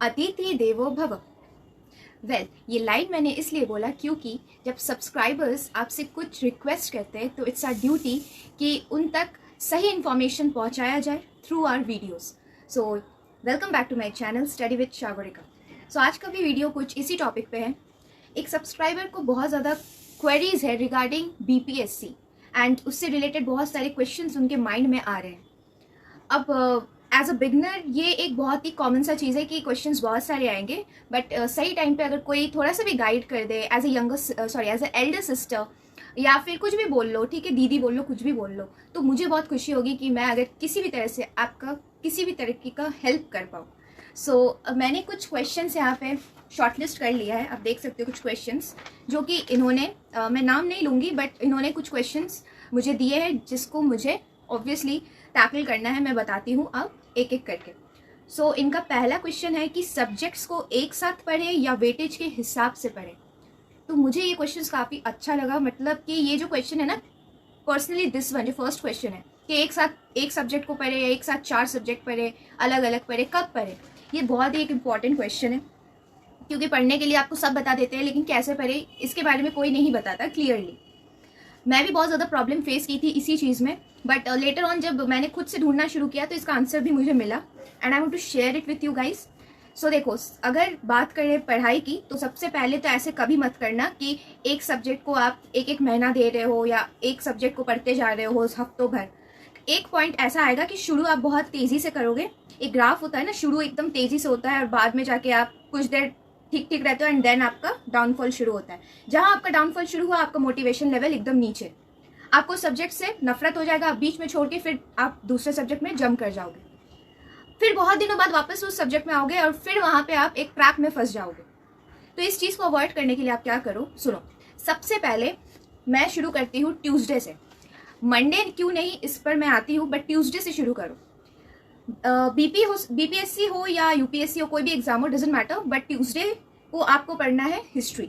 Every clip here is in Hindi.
अतिथि देवो भव। ये लाइन मैंने इसलिए बोला क्योंकि जब सब्सक्राइबर्स आपसे कुछ रिक्वेस्ट करते हैं तो इट्स आवर ड्यूटी कि उन तक सही इन्फॉर्मेशन पहुंचाया जाए through our videos. So welcome back to my channel study with Sagarika. So आज का भी वीडियो कुछ इसी टॉपिक पे है। एक सब्सक्राइबर को बहुत ज़्यादा क्वेरीज है रिगार्डिंग बीपीएससी एंड उससे रिलेटेड बहुत सारे क्वेश्चंस उनके माइंड में आ रहे हैं। अब एज अ बिगनर ये एक बहुत ही कॉमन सा चीज़ है कि क्वेश्चंस बहुत सारे आएंगे, बट सही टाइम पे अगर कोई थोड़ा सा भी गाइड कर दे एज ए एल्डर सिस्टर या फिर कुछ भी बोल लो, ठीक है, दीदी बोल लो, कुछ भी बोल लो, तो मुझे बहुत खुशी होगी कि मैं अगर किसी भी तरह से आपका किसी भी तरीके का हेल्प कर पाऊँ। सो मैंने कुछ क्वेश्चंस यहाँ पे शॉर्टलिस्ट कर लिया है। आप देख सकते हो कुछ क्वेश्चंस जो कि इन्होंने मैं नाम नहीं लूँगी बट इन्होंने कुछ क्वेश्चंस मुझे दिए हैं जिसको मुझे ऑब्वियसली टैकल करना है। मैं बताती हूँ अब एक एक करके। सो इनका पहला क्वेश्चन है कि सब्जेक्ट्स को एक साथ पढ़े या वेटेज के हिसाब से पढ़े। तो मुझे ये क्वेश्चन काफ़ी अच्छा लगा, मतलब कि ये जो क्वेश्चन है ना, पर्सनली दिस वन जो फर्स्ट क्वेश्चन है कि एक साथ एक सब्जेक्ट को पढ़े या एक साथ 4 सब्जेक्ट पढ़े, अलग अलग पढ़े, कब पढ़े, ये बहुत ही एक इम्पॉर्टेंट क्वेश्चन है। क्योंकि पढ़ने के लिए आपको सब बता देते हैं लेकिन कैसे पढ़े इसके बारे में कोई नहीं बताता क्लियरली। मैं भी बहुत ज़्यादा प्रॉब्लम फेस की थी इसी चीज़ में, बट लेटर ऑन जब मैंने खुद से ढूंढना शुरू किया तो इसका आंसर भी मुझे मिला and I want to share it with you guys. So देखो, अगर बात करें पढ़ाई की तो सबसे पहले तो ऐसे कभी मत करना कि एक सब्जेक्ट को आप एक एक महीना दे रहे हो या एक सब्जेक्ट को पढ़ते जा रहे हो हफ्तों भर। एक पॉइंट ऐसा आएगा कि शुरू आप बहुत तेज़ी से करोगे। एक ग्राफ होता है ना, शुरू एकदम तेज़ी से होता है और बाद में जाके आप कुछ देर ठीक ठीक रहते हो एंड देन आपका डाउनफॉल शुरू होता है। जहां आपका डाउनफॉल शुरू हुआ आपका मोटिवेशन लेवल एकदम नीचे, आपको सब्जेक्ट से नफरत हो जाएगा, आप बीच में छोड़ के फिर आप दूसरे सब्जेक्ट में जंप कर जाओगे, फिर बहुत दिनों बाद वापस उस सब्जेक्ट में आओगे और फिर वहां पे आप एक ट्रैप में फंस जाओगे। तो इस चीज़ को अवॉइड करने के लिए आप क्या करो, सुनो। सबसे पहले मैं शुरू करती हूँ ट्यूसडे से। मंडे क्यों नहीं इस पर मैं आती हूँ, बट ट्यूसडे से शुरू करो। बीपीएससी हो या यूपीएससी हो, कोई भी एग्जाम हो, डजेंट मैटर, बट ट्यूसडे को आपको पढ़ना है history.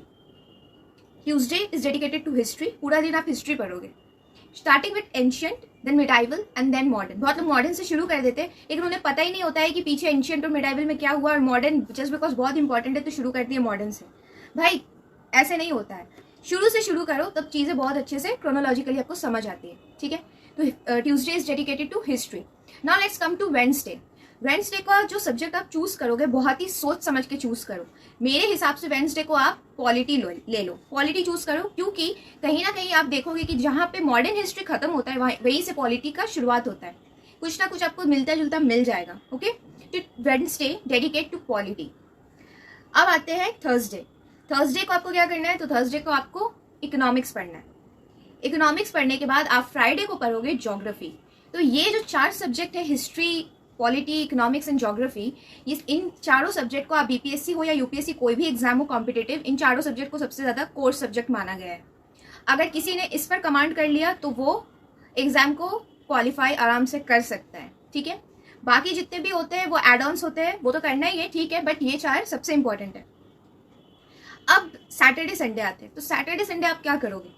Tuesday is dedicated to history. पूरा दिन आप हिस्ट्री पढ़ोगे, starting with ancient, then medieval and then modern. बहुत लोग मॉडर्न से शुरू कर देते हैं लेकिन उन्हें पता ही नहीं होता है कि पीछे एंशियंट और मिडाइवल में क्या हुआ, और मॉडर्न जस्ट बिकॉज बहुत इंपॉर्टेंट है तो शुरू कर दिए मॉडर्न से। भाई ऐसे नहीं होता है, शुरू से शुरू करो तब चीज़ें बहुत अच्छे से क्रोनोलॉजिकली आपको समझ आती है, ठीक है। तो Tuesday is dedicated to history. Now let's come to Wednesday. Wednesday का जो सब्जेक्ट आप चूज करोगे बहुत ही सोच समझ के चूज करो। मेरे हिसाब से वेडनेसडे को आप पॉलिटी ले लो, पॉलिटी चूज करो, क्योंकि कहीं ना कहीं आप देखोगे कि जहाँ पे मॉडर्न हिस्ट्री खत्म होता है वहीं से पॉलिटी का शुरुआत होता है। कुछ ना कुछ आपको मिलता जुलता मिल जाएगा, ओके। तो वेडनेसडे डेडिकेट टू पॉलिटी। अब आते हैं थर्सडे। थर्सडे को आपको क्या करना है, तो थर्सडे को आपको इकोनॉमिक्स पढ़ना है। इकोनॉमिक्स पढ़ने के बाद आप फ्राइडे को पढ़ोगे ज्योग्राफी। तो ये जो 4 सब्जेक्ट है, history, polity, economics and geography, इन चारों सब्जेक्ट को आप बीपीएससी हो या यूपीएससी कोई भी एग्जाम हो कॉम्पिटेटिव, इन चारों सब्जेक्ट को सबसे ज़्यादा कोर सब्जेक्ट माना गया है। अगर किसी ने इस पर कमांड कर लिया तो वो एग्जाम को क्वालिफाई आराम से कर सकता है, ठीक है। बाकी जितने भी होते हैं वो एड ऑन्स होते हैं, वो तो करना ही है, ठीक है, बट ये 4 सबसे इंपॉर्टेंट है। अब सैटरडे संडे आते हैं। तो सैटरडे संडे आप क्या करोगे,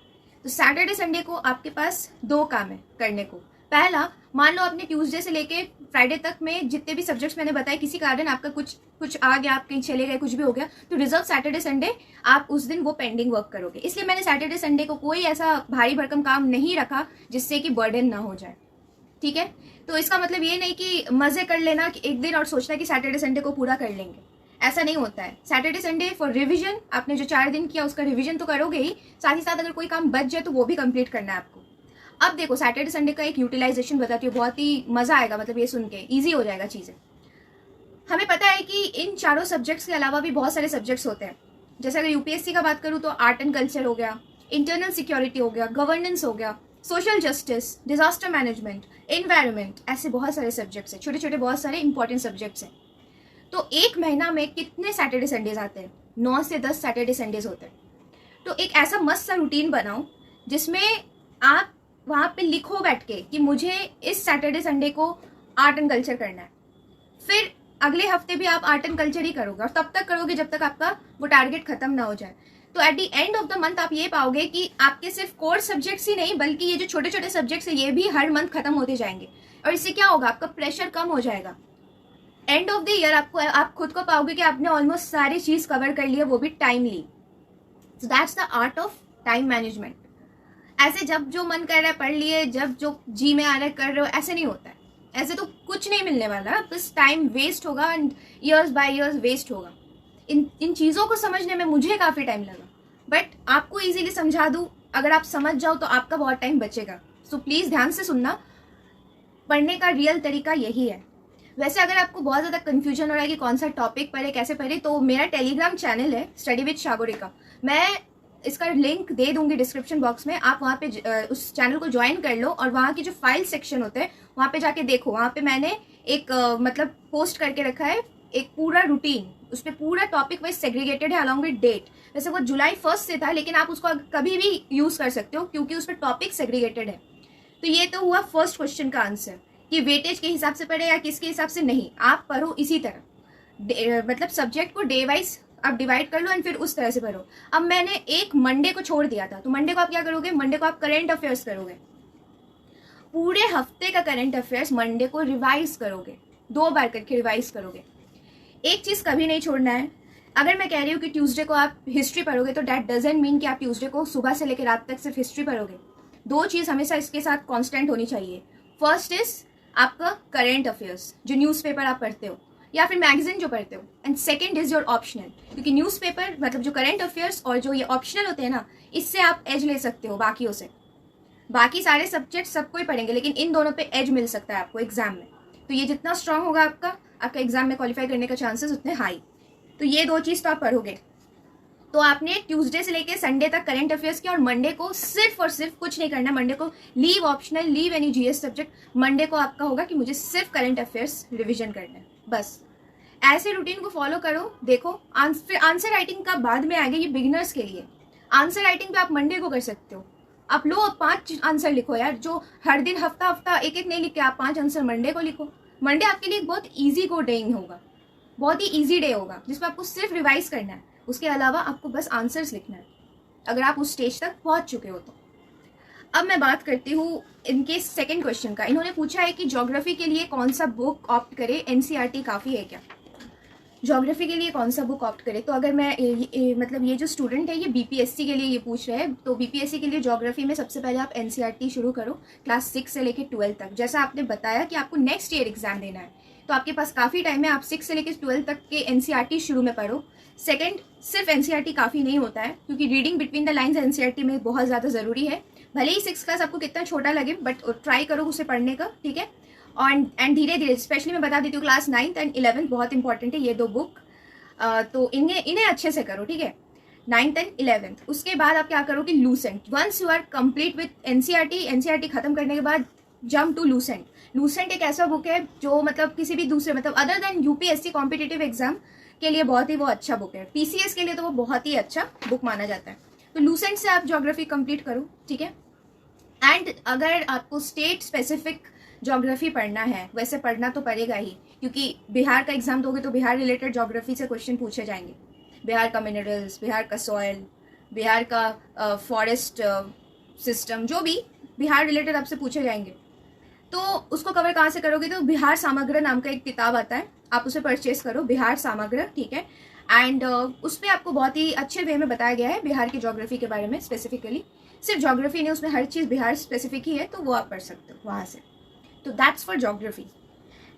तो सैटरडे संडे को आपके पास 2 काम है करने को। पहला, मान लो आपने ट्यूसडे से लेके फ्राइडे तक में जितने भी सब्जेक्ट्स मैंने बताए, किसी कारण आपका कुछ आ गया, आप कहीं चले गए, कुछ भी हो गया, तो रिजर्व सैटरडे संडे आप उस दिन वो पेंडिंग वर्क करोगे। इसलिए मैंने सैटरडे संडे को कोई ऐसा भारी भरकम काम नहीं रखा जिससे कि बर्डन ना हो जाए, ठीक है। तो इसका मतलब ये नहीं कि मजे कर लेना कि एक दिन और सोचना कि सैटरडे संडे को पूरा कर लेंगे, ऐसा नहीं होता है। सैटरडे संडे फॉर रिविजन, आपने जो 4 दिन किया उसका रिविजन तो करोगे ही, साथ ही साथ अगर कोई काम बच जाए तो वो भी कंप्लीट करना है आपको। अब देखो, सैटरडे संडे का एक यूटिलाइजेशन बताती हूँ, बहुत ही मजा आएगा, मतलब ये सुन के ईजी हो जाएगा चीज़ें। हमें पता है कि इन चारों सब्जेक्ट्स के अलावा भी बहुत सारे सब्जेक्ट्स होते हैं। जैसे अगर यूपीएससी का बात करूँ तो आर्ट एंड कल्चर हो गया, इंटरनल सिक्योरिटी हो गया, गवर्नेंस हो गया, social justice, disaster management, environment, ऐसे बहुत सारे सब्जेक्ट्स हैं, छोटे छोटे बहुत सारे इंपॉर्टेंट सब्जेक्ट्स हैं। तो एक महीना में कितने सैटरडे संडेज आते हैं, 9 से 10 सैटरडे संडेज होते हैं। तो एक ऐसा मस्त सा रूटीन बनाओ जिसमें आप वहाँ पे लिखो बैठ के कि मुझे इस सैटरडे संडे को आर्ट एंड कल्चर करना है। फिर अगले हफ्ते भी आप आर्ट एंड कल्चर ही करोगे और तब तक करोगे जब तक आपका वो टारगेट खत्म ना हो जाए। तो at the end of the month आप ये पाओगे कि आपके सिर्फ कोर सब्जेक्ट्स ही नहीं बल्कि ये जो छोटे छोटे सब्जेक्ट्स है ये भी हर मंथ खत्म होते जाएंगे। और इससे क्या होगा, आपका प्रेशर कम हो जाएगा। एंड ऑफ द ईयर आप खुद को पाओगे कि आपने ऑलमोस्ट सारी चीज कवर कर ली है, वो भी timely. So that's the art of time management. ऐसे जब जो मन कर रहा है पढ़ लिए, जब जो जी में आ रहा है कर रहे हो, ऐसे नहीं होता है. ऐसे तो कुछ नहीं मिलने वाला, बस टाइम वेस्ट होगा and years by years waste होगा. इन चीज़ों को समझने में मुझे काफ़ी टाइम लगा, बट आपको इजीली समझा दूँ, अगर आप समझ जाओ तो आपका बहुत टाइम बचेगा. सो प्लीज़ ध्यान से सुनना, पढ़ने का रियल तरीका यही है. वैसे अगर आपको बहुत ज़्यादा कन्फ्यूजन हो रहा है कि कौन सा टॉपिक पढ़े, कैसे पढ़े, तो मेरा टेलीग्राम चैनल है स्टडी विद शागोरिका, मैं इसका लिंक दे दूंगी डिस्क्रिप्शन बॉक्स में. आप वहाँ पे उस चैनल को ज्वाइन कर लो और वहाँ की जो फाइल सेक्शन होते हैं वहाँ पे जाके देखो. वहाँ पे मैंने एक मतलब पोस्ट करके रखा है एक पूरा रूटीन, उस पर पूरा टॉपिक वाइज सेग्रीगेटेड है अलॉन्ग विद डेट. वैसे वो जुलाई 1 से था, लेकिन आप उसको कभी भी यूज़ कर सकते हो क्योंकि उस पर टॉपिक सेग्रीगेटेड है. तो ये तो हुआ फर्स्ट क्वेश्चन का आंसर कि वेटेज के हिसाब से पढ़े या किसके हिसाब से. नहीं, आप पढ़ो इसी तरह, मतलब सब्जेक्ट को डे वाइज आप डिवाइड कर लो एंड फिर उस तरह से पढ़ो. अब मैंने एक मंडे को छोड़ दिया था, तो मंडे को आप क्या करोगे, मंडे को आप करंट अफेयर्स करोगे. पूरे हफ्ते का करंट अफेयर्स मंडे को रिवाइज करोगे, 2 बार करके रिवाइज करोगे. एक चीज कभी नहीं छोड़ना है. अगर मैं कह रही हूँ कि ट्यूसडे को आप हिस्ट्री पढ़ोगे, तो डैट डजंट मीन कि आप ट्यूसडे को सुबह से लेकर रात तक सिर्फ हिस्ट्री पढ़ोगे. 2 चीज हमेशा इसके साथ कांस्टेंट होनी चाहिए. फर्स्ट इज आपका करंट अफेयर्स, जो न्यूज़पेपर आप पढ़ते हो या फिर मैगजीन जो पढ़ते हो, and second is your optional. क्योंकि न्यूज़पेपर मतलब जो करंट अफेयर्स और जो ये ऑप्शनल होते हैं ना, इससे आप एज ले सकते हो बाकियों से. बाकी सारे सब्जेक्ट सबको ही पढ़ेंगे, लेकिन इन दोनों पे एज मिल सकता है आपको एग्जाम में. तो ये जितना स्ट्रांग होगा आपका एग्जाम में क्वालिफाई करने का चांसेस उतने हाई. तो ये 2 चीज तो आप पढ़ोगे. तो आपने ट्यूसडे से लेकर संडे तक करंट अफेयर्स किया और मंडे को सिर्फ और सिर्फ कुछ नहीं करना. मंडे को leave optional, leave any GS subject. Monday को आपका होगा कि मुझे सिर्फ करंट अफेयर्स रिविजन करना है, बस. ऐसे रूटीन को फॉलो करो. देखो आंसर राइटिंग का बाद में आएगा, ये बिगिनर्स के लिए. आंसर राइटिंग पे आप मंडे को कर सकते हो. आप लो 5 आंसर लिखो यार, जो हर दिन हफ्ता एक नहीं लिख के आप 5 आंसर मंडे को लिखो. मंडे आपके लिए एक बहुत ईजी गो डे होगा, बहुत ही ईजी डे होगा जिसमें आपको सिर्फ रिवाइज करना है. उसके अलावा आपको बस आंसर्स लिखना है, अगर आप उस स्टेज तक पहुंच चुके हो तो. अब मैं बात करती हूँ इनके सेकंड क्वेश्चन का. इन्होंने पूछा है कि ज्योग्राफी के लिए कौन सा बुक ऑप्ट करे, एनसीईआरटी काफ़ी है क्या. ज्योग्राफी के लिए कौन सा बुक ऑप्ट करे, तो अगर मैं मतलब ये जो स्टूडेंट है ये बीपीएससी के लिए ये पूछ रहे हैं, तो बीपीएससी के लिए ज्योग्राफी में सबसे पहले आप एनसीईआरटी शुरू करो क्लास 6 से लेकर 12 तक. जैसा आपने बताया कि आपको नेक्स्ट ईयर एग्जाम देना है, तो आपके पास काफ़ी टाइम है. आप 6 से लेकर 12 तक के एनसीईआरटी शुरू में पढ़ो. सेकंड, सिर्फ एनसीईआरटी काफ़ी नहीं होता है, क्योंकि reading between the lines NCERT में बहुत ज़्यादा ज़रूरी है. भले ही 6th क्लास आपको कितना छोटा लगे, बट ट्राई करो उसे पढ़ने का, ठीक है. एंड धीरे धीरे, स्पेशली मैं बता देती हूँ क्लास 9th एंड 11th बहुत इंपॉर्टेंट है ये 2 बुक. तो इन्हें अच्छे से करो, ठीक है, 9th एंड 11th. उसके बाद आप क्या करो कि Lucent. Once you are complete with NCERT खत्म करने के बाद जंप टू लूसेंट. लूसेंट एक ऐसा बुक है जो मतलब किसी भी दूसरे मतलब other than UPSC competitive exam के लिए बहुत ही वो अच्छा बुक है. पीसीएस के लिए तो वो बहुत ही अच्छा बुक माना जाता है. तो लूसेंट से आप ज्योग्राफी कंप्लीट करो, ठीक है. एंड अगर आपको स्टेट स्पेसिफिक ज्योग्राफी पढ़ना है, वैसे पढ़ना तो पड़ेगा ही, क्योंकि बिहार का एग्जाम दोगे तो बिहार रिलेटेड ज्योग्राफी से क्वेश्चन पूछे जाएंगे. बिहार का मिनरल्स, बिहार का सॉइल, बिहार का फॉरेस्ट सिस्टम, जो भी बिहार रिलेटेड आपसे पूछे जाएंगे. तो उसको कवर कहाँ से करोगे, तो बिहार समग्र नाम का एक किताब आता है, आप उसे परचेज करो, बिहार समग्र, ठीक है. एंड उस पर आपको बहुत ही अच्छे वे में बताया गया है बिहार की ज्योग्राफी के बारे में स्पेसिफिकली. सिर्फ ज्योग्राफी नहीं, उसमें हर चीज़ बिहार स्पेसिफिक ही है, तो वो आप पढ़ सकते हो वहाँ से. तो that's for geography.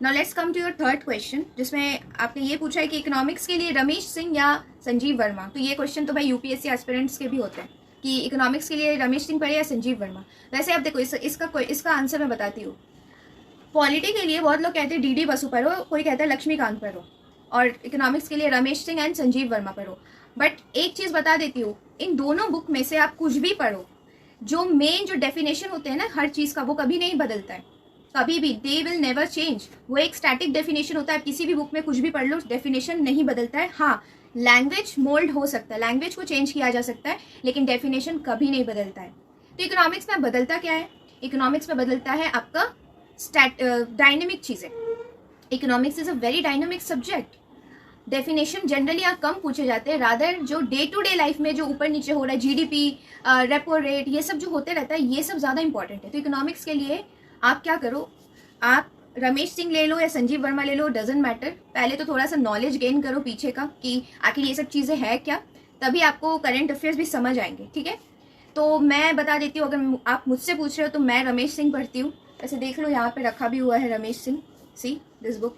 Now let's come to your third question, जिसमें आपने ये पूछा है कि इकोनॉमिक्स के लिए रमेश सिंह या संजीव वर्मा. तो ये क्वेश्चन तो भाई यूपीएससी एस्पिरेंट्स के भी होते हैं कि इकोनॉमिक्स के लिए रमेश सिंह पढ़े या संजीव वर्मा. वैसे आप देखो इसका आंसर मैं बताती हूँ. पॉलिटी के लिए बहुत लोग कहते हैं डीडी बसु पढ़ो, कोई कहता है लक्ष्मीकांत पढ़ो, और इकोनॉमिक्स के लिए रमेश सिंह एंड संजीव वर्मा पढ़ो. बट एक चीज़ बता देती हूँ, इन दोनों बुक में से आप कुछ भी पढ़ो, जो मेन जो डेफिनेशन होते हैं ना हर चीज़ का, वो कभी नहीं बदलता है, कभी भी. They will never change. वो एक स्टैटिक डेफिनेशन होता है. किसी भी बुक में कुछ भी पढ़ लो, डेफिनेशन नहीं बदलता है. हाँ, लैंग्वेज मोल्ड हो सकता है, लैंग्वेज को चेंज किया जा सकता है, लेकिन डेफिनेशन कभी नहीं बदलता है. तो इकोनॉमिक्स में बदलता क्या है, इकोनॉमिक्स में बदलता है आपका डायनेमिक चीज़ें. Economics is a very dynamic subject. Definition generally आप कम पूछे जाते हैं, रादर जो डे टू डे लाइफ में जो ऊपर नीचे हो रहा है, जीडीपी, रेपो रेट, ये सब जो होते रहता है, ये सब ज़्यादा इंपॉर्टेंट है. तो इकोनॉमिक्स के लिए आप क्या करो, आप रमेश सिंह ले लो या संजीव वर्मा ले लो, डजेंट मैटर। पहले तो थोड़ा सा नॉलेज गेन करो पीछे का कि आखिर ये सब चीज़ें है क्या, तभी आपको करंट अफेयर्स भी समझ आएंगे, ठीक है। तो मैं बता देती हूँ, अगर आप मुझसे पूछ रहे हो तो मैं रमेश सिंह पढ़ती हूँ। ऐसे देख लो यहाँ पे रखा भी हुआ है Ramesh Singh, see this book.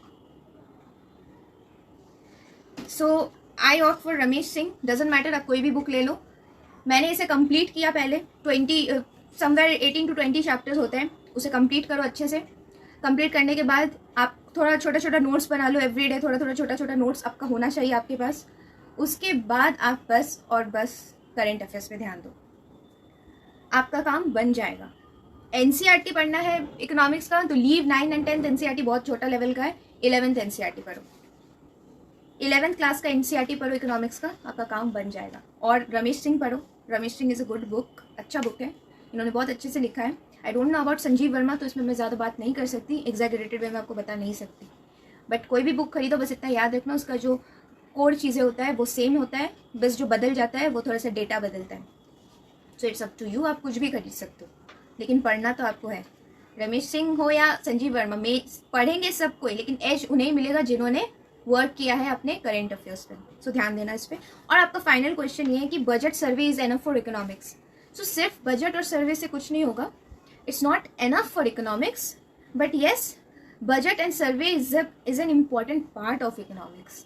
So I opt for Ramesh Singh, doesn't matter, आप कोई भी बुक ले लो। मैंने इसे कंप्लीट किया पहले, 20 समवेयर 18 to 20 चैप्टर्स होते हैं, उसे कंप्लीट करो अच्छे से। कंप्लीट करने के बाद आप थोड़ा छोटा छोटा नोट्स बना लो, एवरीडे थोड़ा थोड़ा छोटा छोटा नोट्स आपका होना चाहिए आपके पास। उसके बाद आप बस और बस करंट अफेयर्स पे ध्यान दो, आपका काम बन जाएगा। एनसीईआरटी पढ़ना है इकोनॉमिक्स का तो लीव 9 and 10th एनसीईआरटी, बहुत छोटा लेवल का है। 11th एनसीईआरटी पढ़ो, 11th क्लास का एनसीईआरटी पढ़ो इकोनॉमिक्स का, आपका काम बन जाएगा। और रमेश सिंह पढ़ो, Ramesh Singh is a good book, अच्छा बुक है, इन्होंने बहुत अच्छे से लिखा है। I don't know about Sanjeev Verma, तो इसमें मैं ज़्यादा बात नहीं कर सकती, एग्जैगरेटेड वे में आपको बता नहीं सकती। बट कोई भी बुक खरीदो, बस इतना याद रखना उसका जो कोर चीज़ें होता है वो सेम होता है, बस जो बदल जाता है वो थोड़ा सा डेटा बदलता है। So it's up to you, आप कुछ भी खरीद सकते हो, लेकिन पढ़ना तो आपको है। रमेश सिंह हो या संजीव वर्मा, में पढ़ेंगे सब कोई, लेकिन एज उन्हें मिलेगा जिन्होंने वर्क किया है अपने करेंट अफेयर्स पे। सो ध्यान देना इस पे। और आपका फाइनल क्वेश्चन ये है कि budget survey is enough for economics. So सिर्फ बजट और सर्वे से कुछ नहीं होगा, it's not enough for economics, but yes budget and survey is an important part of economics.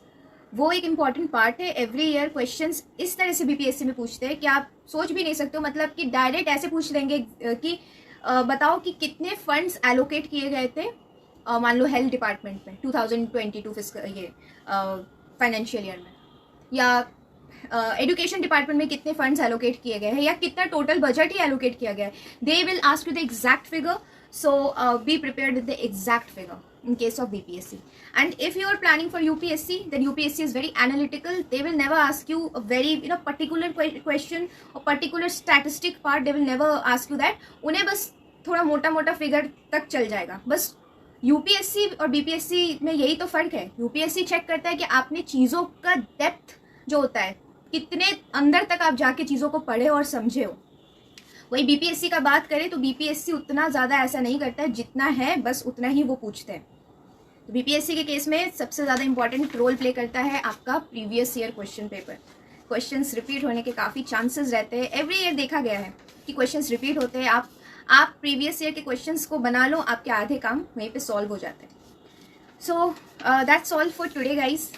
वो एक इम्पॉर्टेंट पार्ट है। एवरी ईयर क्वेश्चंस इस तरह से बीपीएससी में पूछते हैं कि आप सोच भी नहीं सकते हो, मतलब कि डायरेक्ट ऐसे पूछ लेंगे कि बताओ कि कितने फंड्स एलोकेट किए गए थे मान लो हेल्थ डिपार्टमेंट में 2022 ये फाइनेंशियल ईयर में, या एजुकेशन डिपार्टमेंट में कितने फंड्स एलोकेट किए गए हैं, या कितना टोटल बजट ही एलोकेट किया गया है। They will ask you the exact figure, so be prepared with the exact figure in case of BPSC. And if you are planning for UPSC, then UPSC is very analytical. They will never ask you a very particular question or particular statistic part. They will never ask you that. उन्हें बस थोड़ा मोटा मोटा फिगर तक चल जाएगा बस। यूपीएससी और बीपीएससी में यही तो फर्क है। यूपीएससी चेक करता है कि आपने चीज़ों का डेप्थ जो होता है, कितने अंदर तक आप जाके चीज़ों को पढ़े और समझे हो। वही बीपीएससी का बात करें तो बीपीएससी उतना ज़्यादा ऐसा नहीं करता है, जितना है बस उतना ही वो पूछते हैं। तो बीपीएससी के केस में सबसे ज़्यादा इंपॉर्टेंट रोल प्ले करता है आपका previous year question paper. Questions repeat होने के काफ़ी चांसेस रहते हैं। एवरी ईयर देखा गया है कि क्वेश्चंस रिपीट होते हैं। आप प्रीवियस ईयर के क्वेश्चंस को बना लो, आपके आधे काम वहीं पे सॉल्व हो जाते हैं। So that's all for today guys.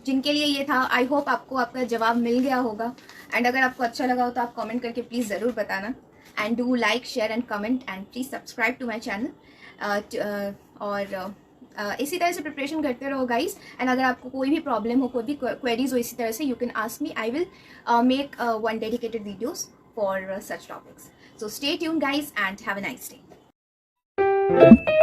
जिनके लिए ये था, आई होप आपको आपका जवाब मिल गया होगा। एंड अगर आपको अच्छा लगा हो तो आप कमेंट करके प्लीज़ ज़रूर बताना। And do like, share and comment and please subscribe to my channel. और इसी तरह से प्रिपरेशन करते रहो गाइस। एंड अगर आपको कोई भी प्रॉब्लम हो, कोई भी क्वेरीज हो इसी तरह से, you can ask me, I will make one dedicated videos for such topics. So stay tuned guys and have a nice day.